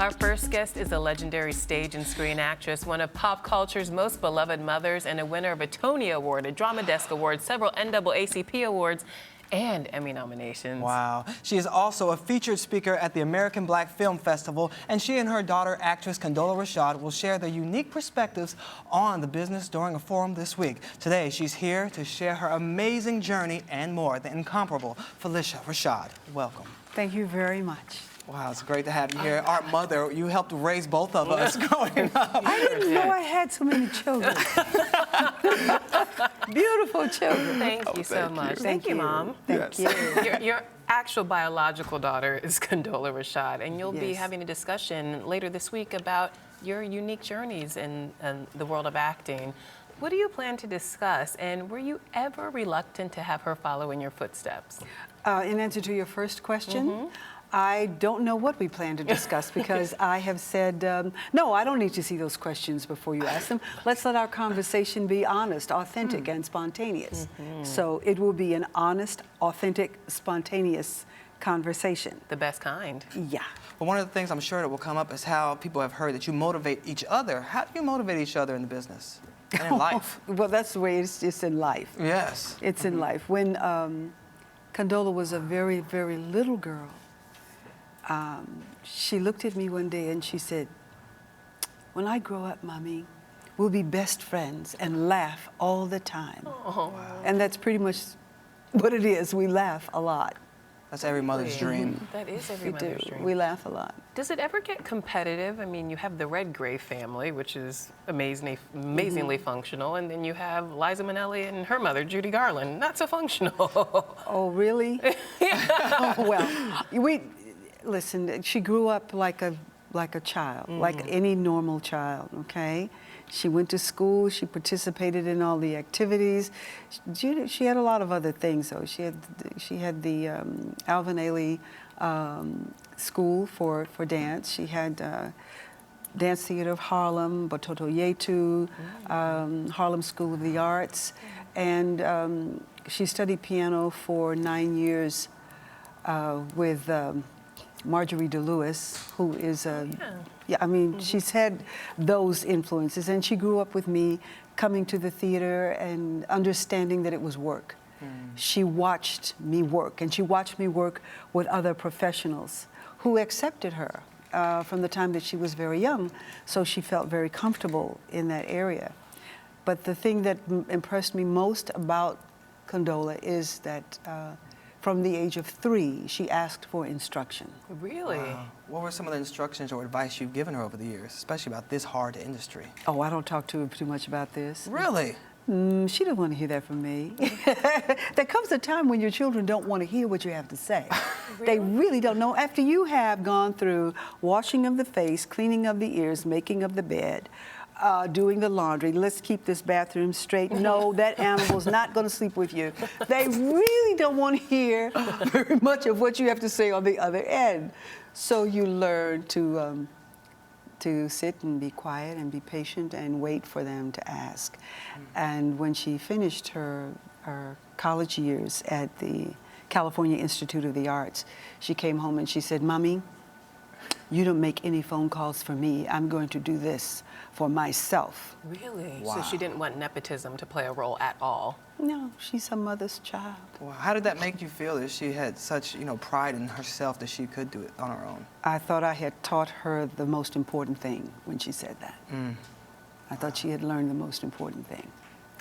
Our first guest is a legendary stage and screen actress, one of pop culture's most beloved mothers, and a winner of a Tony Award, a Drama Desk Award, several NAACP awards, and Emmy nominations. Wow. She is also a featured speaker at the American Black Film Festival, and she and her daughter, actress Condola Rashad, will share their unique perspectives on the business during a forum this week. Today, she's here to share her amazing journey and more. The incomparable Phylicia Rashad. Welcome. Thank you very much. Wow, it's great to have you here. Our mother, you helped raise both of us growing up. I didn't know I had so many children. Beautiful children. Thank you so much. Thank you, Mom. Thank you. Your actual biological daughter is Condola Rashad, and you'll be Yes. having a discussion later this week about your unique journeys in the world of acting. What do you plan to discuss, and were you ever reluctant to have her follow in your footsteps? In answer to your first question, I don't know what we plan to discuss because I have said, no, I don't need to see those questions before you ask them. Let's let our conversation be honest, authentic, and spontaneous. So it will be an honest, authentic, spontaneous conversation. The best kind. Yeah. But one of the things I'm sure that will come up is how people have heard that you motivate each other. How do you motivate each other in the business and in life? Well, that's the way it's in life. Yes. It's in life. When Condola was a very, very little girl, she looked at me one day and she said, "When I grow up, Mommy, we'll be best friends and laugh all the time." Oh, wow. And that's pretty much what it is. We laugh a lot. That's every mother's dream. That is every We mother's do. dream. We laugh a lot. Does it ever get competitive? I mean, you have the Redgrave family, which is amazingly functional, and then you have Liza Minnelli and her mother, Judy Garland, not so functional. Oh, really? Oh, well, listen, she grew up like a child, like any normal child, okay? She went to school, she participated in all the activities. She had a lot of other things, though. She had the Alvin Ailey School for dance. She had Dance Theater of Harlem, Bototo Yetu, Harlem School of the Arts, and she studied piano for 9 years with Marjorie DeLewis, who is I mean, she's had those influences, and she grew up with me coming to the theater and understanding that it was work. She watched me work, and she watched me work with other professionals who accepted her from the time that she was very young, so she felt very comfortable in that area. But the thing that impressed me most about Condola is that from the age of 3, she asked for instruction. Really? Wow. What were some of the instructions or advice you've given her over the years, especially about this hard industry? Oh, I don't talk to her too much about this. Really? She didn't want to hear that from me. There comes a time when your children don't want to hear what you have to say. Really? They really don't know. After you have gone through washing of the face, cleaning of the ears, making of the bed, doing the laundry, let's keep this bathroom straight. No, that animal's not going to sleep with you. They really don't want to hear very much of what you have to say on the other end. So you learn to sit and be quiet and be patient and wait for them to ask. And when she finished her college years at the California Institute of the Arts, she came home and she said, "Mommy, you don't make any phone calls for me. I'm going to do this for myself." Really? Wow. So she didn't want nepotism to play a role at all? No, she's her mother's child. Well, how did that make you feel that she had such, pride in herself that she could do it on her own? I thought I had taught her the most important thing when she said that. I thought she had learned the most important thing.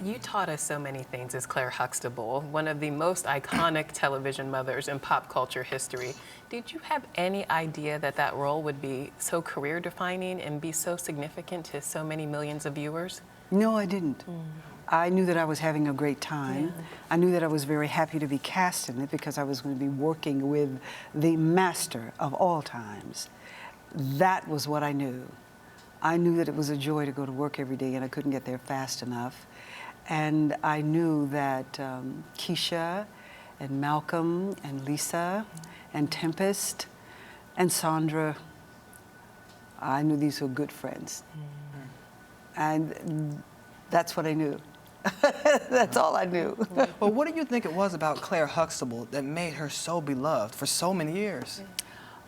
You taught us so many things as Claire Huxtable, one of the most iconic television mothers in pop culture history. Did you have any idea that that role would be so career-defining and be so significant to so many millions of viewers? No, I didn't. I knew that I was having a great time. Yeah. I knew that I was very happy to be cast in it because I was going to be working with the master of all times. That was what I knew. I knew that it was a joy to go to work every day and I couldn't get there fast enough. And I knew that Keisha and Malcolm and Lisa and Tempest and Sandra, I knew these were good friends. And that's what I knew. That's all I knew. Well, what do you think it was about Claire Huxtable that made her so beloved for so many years?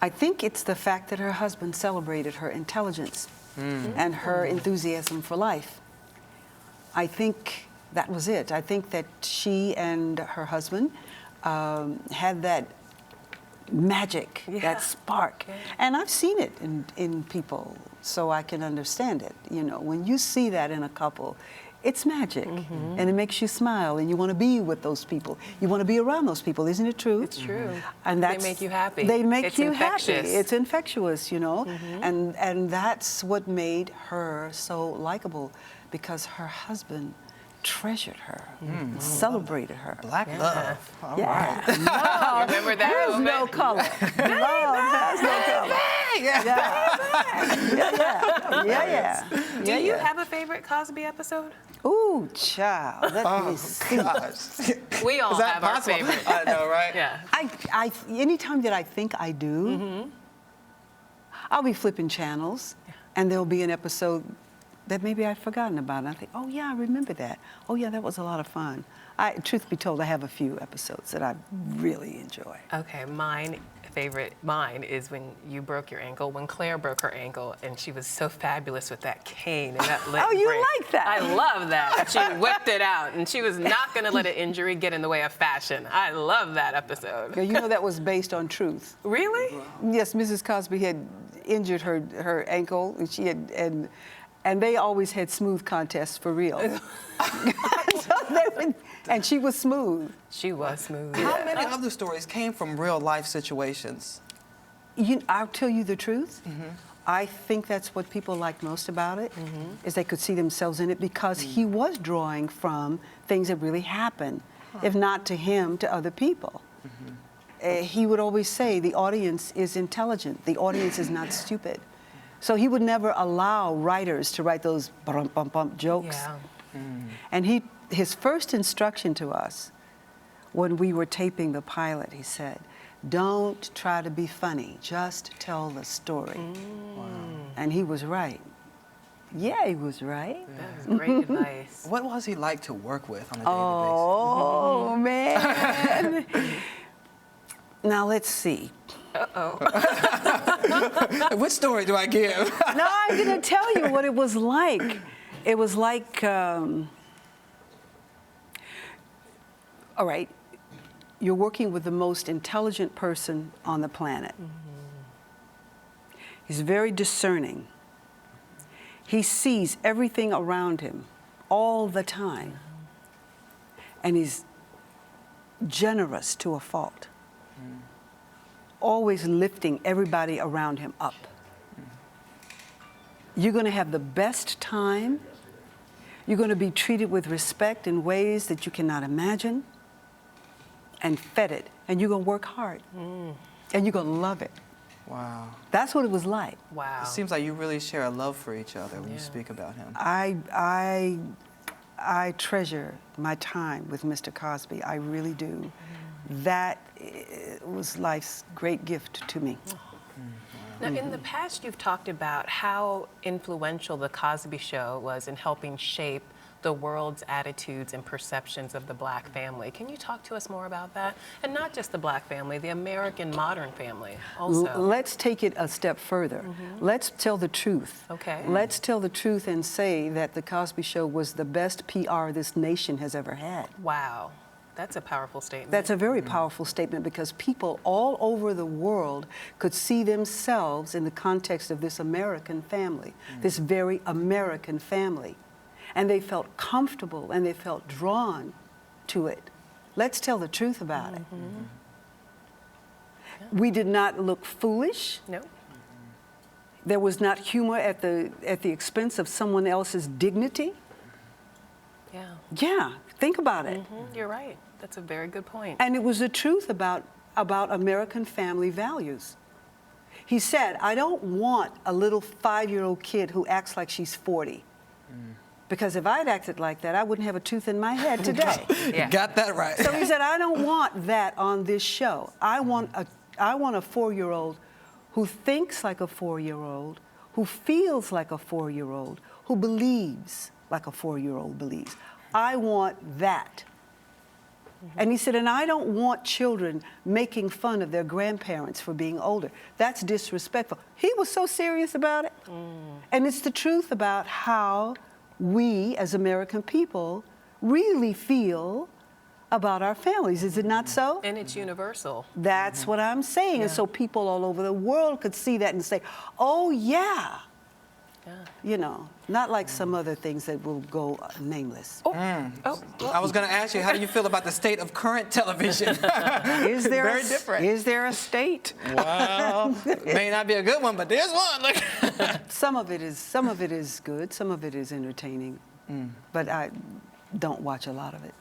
I think it's the fact that her husband celebrated her intelligence and her enthusiasm for life. I think that was it. I think that she and her husband had that magic, that spark. And I've seen it in people, so I can understand it. You know, when you see that in a couple, it's magic, and it makes you smile, and you want to be with those people. You want to be around those people, isn't it true? It's true. And they make you happy. They make you infectious. happy. It's infectious, you know. And that's what made her so likable, because her husband treasured her, celebrated her. Black love. All Yeah. right. Love Remember that has moment? no color. Love has no color. Yeah. Do you have a favorite Cosby episode? Ooh, child. Let me see. Gosh. We all Is that have possible? our favorite. I know, right? Yeah. Anytime that I think I do, I'll be flipping channels, and there'll be an episode that maybe I'd forgotten about. And I think, oh yeah, I remember that. Oh yeah, that was a lot of fun. Truth be told, I have a few episodes that I really enjoy. Okay, mine is when you broke your ankle, when Claire broke her ankle, and she was so fabulous with that cane and that leg Oh, you brace. like that? I love that. She whipped it out, and she was not going to let an injury get in the way of fashion. I love that episode. You know that was based on truth. Really? Yes, Mrs. Cosby had injured her ankle, and she had and they always had smooth contests for real. And she was smooth. She was smooth. How many of the stories came from real life situations? I'll tell you the truth. I think that's what people liked most about it, is they could see themselves in it, because he was drawing from things that really happened, if not to him, to other people. He would always say, the audience is intelligent, the audience is not stupid. So he would never allow writers to write those bump jokes. Yeah. And his first instruction to us, when we were taping the pilot, he said, don't try to be funny, just tell the story. Wow. And he was right. Yeah, he was right. That was great advice. What was he like to work with on a daily Oh, man. Now, let's see. Uh-oh. basis? Which story do I give? No, I'm going to tell you what it was like. It was like, all right, you're working with the most intelligent person on the planet. He's very discerning. He sees everything around him all the time. And he's generous to a fault. Always lifting everybody around him up. You're going to have the best time. You're going to be treated with respect in ways that you cannot imagine, and fed it. And you're going to work hard. And you're going to love it. Wow. That's what it was like. Wow. It seems like you really share a love for each other when you speak about him. I treasure my time with Mr. Cosby. I really do. That was life's great gift to me. Now, in the past, you've talked about how influential the Cosby Show was in helping shape the world's attitudes and perceptions of the Black family. Can you talk to us more about that? And not just the Black family, the American modern family also. Let's take it a step further. Let's tell the truth. Okay. Let's tell the truth and say that the Cosby Show was the best PR this nation has ever had. Wow. That's a powerful statement. That's a very powerful statement, because people all over the world could see themselves in the context of this American family, this very American family. And they felt comfortable and they felt drawn to it. Let's tell the truth about it. We did not look foolish. No. There was not humor at the expense of someone else's dignity. Yeah. Yeah, think about it. You're right. That's a very good point. And it was the truth about American family values. He said, I don't want a little 5-year-old kid who acts like she's 40. Because if I'd acted like that, I wouldn't have a tooth in my head today. Yeah. Got that right. So he said, I don't want that on this show. I want a 4-year-old who thinks like a 4-year-old, who feels like a 4-year-old, who believes like a 4-year-old believes. I want that. And he said, and I don't want children making fun of their grandparents for being older. That's disrespectful. He was so serious about it. And it's the truth about how we as American people really feel about our families. Is it not so? And it's universal. That's what I'm saying. And so people all over the world could see that and say, oh, yeah. You know, not like some other things that will go nameless. I was going to ask you, how do you feel about the state of current television? Is there Very different. Is there a state? Well, it may not be a good one, but there's one. Look. Some of it is good. Some of it is entertaining. But I don't watch a lot of it.